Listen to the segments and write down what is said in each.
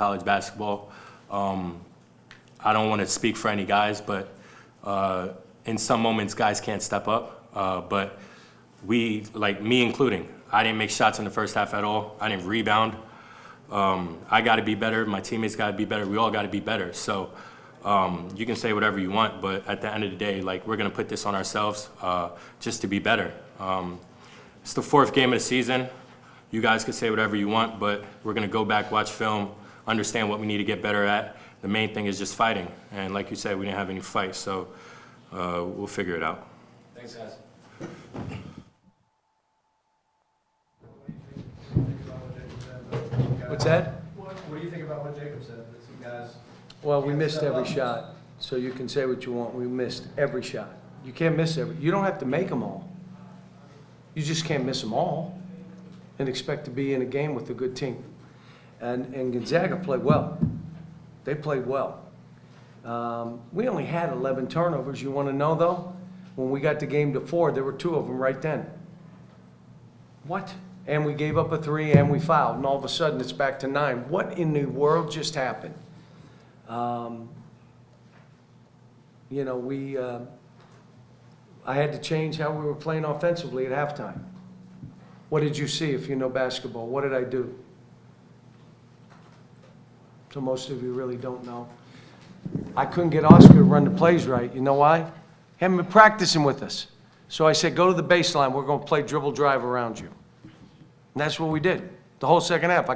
college basketball. I don't want to speak for any guys, but in some moments guys can't step up. But we, like me including, I didn't make shots in the first half at all. I didn't rebound. I got to be better. My teammates got to be better. We all got to be better. So you can say whatever you want, but at the end of the day, like, we're going to put this on ourselves just to be better. It's the 4th game of the season. You guys can say whatever you want, but we're going to go back, watch film, understand what we need to get better at. The main thing is just fighting. And like you said, we didn't have any fights, so we'll figure it out. Thanks, guys. What's that? What do you think about what Jacob said? That some guys. Well, we missed every shot, so you can say what you want. We missed every shot. You can't miss every. You don't have to make them all. You just can't miss them all and expect to be in a game with a good team. And Gonzaga played well. They played well. We only had 11 turnovers. You want to know, though? When we got the game to 4, there were 2 of them right then. What? And we gave up a 3 and we fouled, and all of a sudden it's back to 9. What in the world just happened? You know, I had to change how we were playing offensively at halftime. What did you see if you know basketball? What did I do? So most of you really don't know. I couldn't get Oscar to run the plays right. You know why? He hadn't been practicing with us. So I said, go to the baseline. We're going to play dribble drive around you. And that's what we did. The whole second half.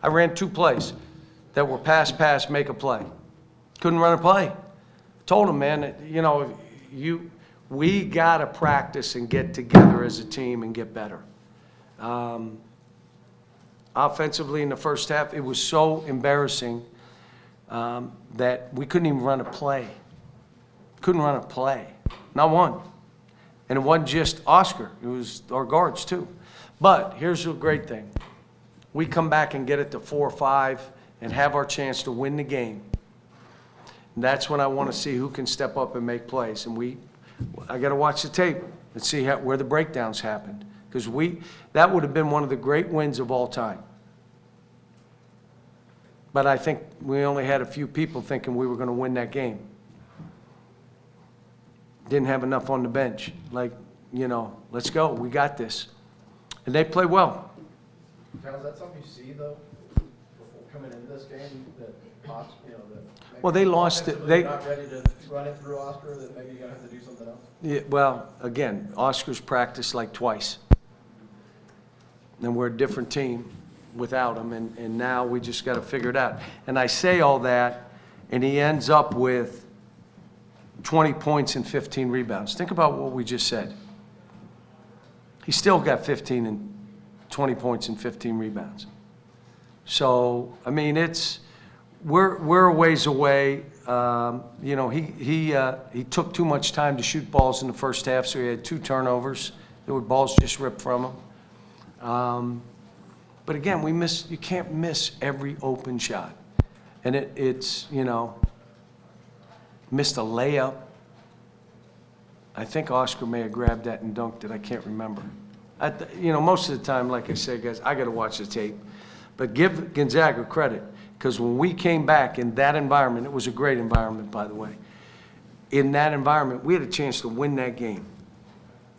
I ran 2 plays that were pass, make a play. Couldn't run a play. Told him, man, you know, we got to practice and get together as a team and get better. Offensively in the first half, it was so embarrassing that we couldn't even run a play. Couldn't run a play. Not one. And it wasn't just Oscar. It was our guards, too. But here's the great thing. We come back and get it to 4-5 and have our chance to win the game. And that's when I want to see who can step up and make plays. And I got to watch the tape and see where the breakdowns happened. Because that would have been one of the great wins of all time. But I think we only had a few people thinking we were going to win that game. Didn't have enough on the bench. Like, you know, let's go. We got this. And they played well. Now, is that something you see, though, before coming into this game, that you know, that Well, they lost it. They not ready to run it through Oscar, that maybe you're going to have to do something else? Yeah, well, again, Oscar's practiced like twice. And we're a different team without him, and now we just got to figure it out. And I say all that, and he ends up with 20 points and 15 rebounds. Think about what we just said. He still got 15 and 20 points and 15 rebounds. So, I mean, we're a ways away. You know, he took too much time to shoot balls in the first half, so he had 2 turnovers. There were balls just ripped from him. But again, you can't miss every open shot. And it's, you know, missed a layup. I think Oscar may have grabbed that and dunked it. I can't remember. You know, most of the time, like I say, guys, I got to watch the tape. But give Gonzaga credit, because when we came back in that environment, it was a great environment, by the way. In that environment, we had a chance to win that game.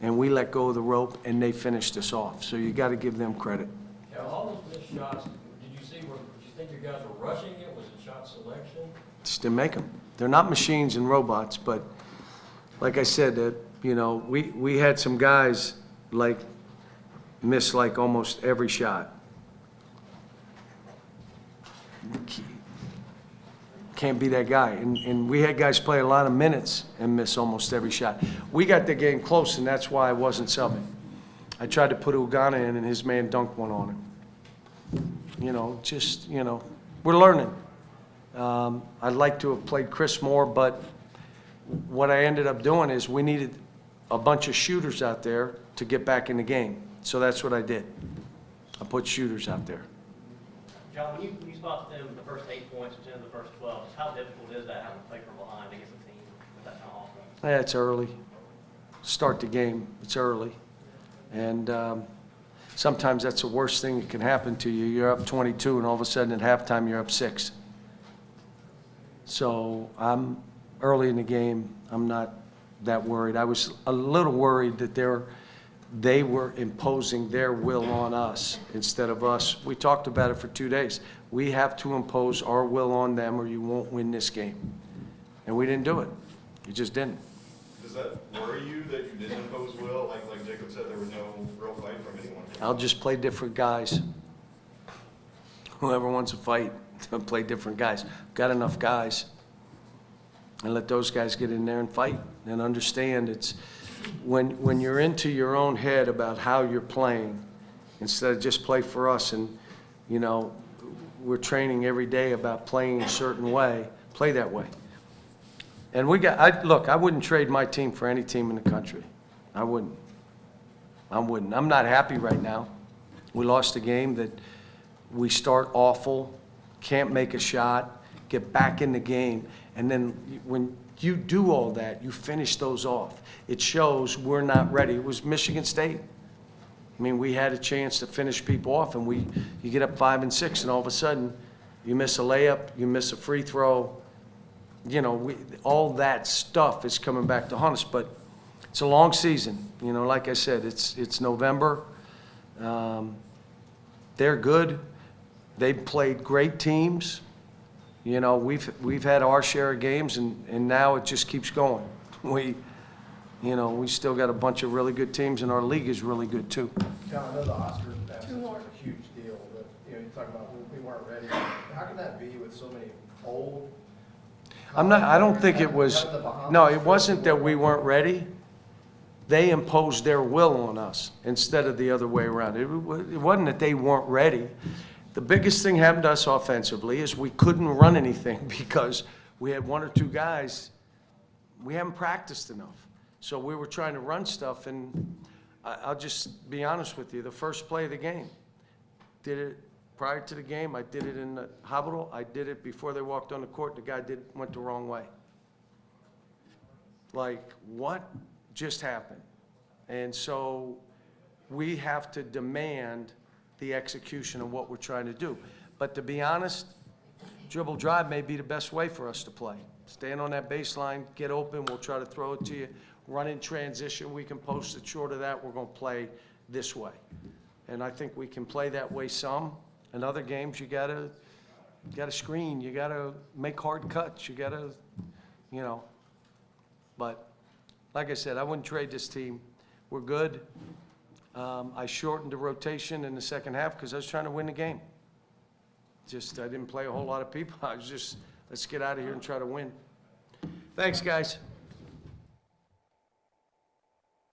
And we let go of the rope, and they finished us off. So you got to give them credit. Yeah, all those missed shots, did you think your guys were rushing it? Was it shot selection? Just didn't make them. They're not machines and robots, but like I said, you know, we had some guys like miss like almost every shot. Can't be that guy. And we had guys play a lot of minutes and miss almost every shot. We got the game close, and that's why I wasn't subbing. I tried to put Ugana in, and his man dunked one on him. You know, just, you know, we're learning. I'd like to have played Chris more, but what I ended up doing is we needed a bunch of shooters out there to get back in the game. So that's what I did. I put shooters out there. John, when you spot them the first 8 points within the first 12, how difficult is that having to play from behind against a team with that kind of offense? Yeah, it's early. Start the game. It's early. And sometimes that's the worst thing that can happen to you. You're up 22, and all of a sudden at halftime, you're up 6. So I'm early in the game. I'm not that worried. I was a little worried that they were imposing their will on us instead of us. We talked about it for 2 days. We have to impose our will on them or you won't win this game. And we didn't do it. You just didn't. Does that worry you that you didn't impose will? Like Jacob said, there was no real fight from anyone. I'll just play different guys. Whoever wants to fight, I'll play different guys. Got enough guys. And let those guys get in there and fight and understand it's when you're into your own head about how you're playing, instead of just play for us and, you know, we're training every day about playing a certain way, play that way. And look, I wouldn't trade my team for any team in the country. I wouldn't. I'm not happy right now. We lost a game that we start awful, can't make a shot, get back in the game, and then when you do all that, you finish those off. It shows we're not ready. It was Michigan State. I mean, we had a chance to finish people off, and you get up 5 and 6, and all of a sudden, you miss a layup, you miss a free throw. You know, all that stuff is coming back to haunt us, but it's a long season. You know, like I said, it's November. They're good. They've played great teams. You know, we've had our share of games, and now it just keeps going. We still got a bunch of really good teams, and our league is really good too. John, I know the Oscars absence was a huge deal, but, you know, you talk about we weren't ready. How can that be with so many old? I don't think it was, no, it wasn't that we weren't ready. They imposed their will on us instead of the other way around. It wasn't that they weren't ready. The biggest thing happened to us offensively is we couldn't run anything because we had 1 or 2 guys, we haven't practiced enough. So we were trying to run stuff, and I'll just be honest with you, the first play of the game, did it prior to the game, I did it in the hospital, I did it before they walked on the court, the guy went the wrong way. Like, what just happened? And so we have to demand the execution of what we're trying to do. But to be honest, dribble drive may be the best way for us to play. Stand on that baseline, get open, we'll try to throw it to you. Run in transition, we can post it. Short of that, we're going to play this way. And I think we can play that way some. In other games, you gotta screen, you gotta make hard cuts, you gotta, you know. But like I said, I wouldn't trade this team. We're good. I shortened the rotation in the second half because I was trying to win the game. Just, I didn't play a whole lot of people. I was just, let's get out of here and try to win. Thanks, guys.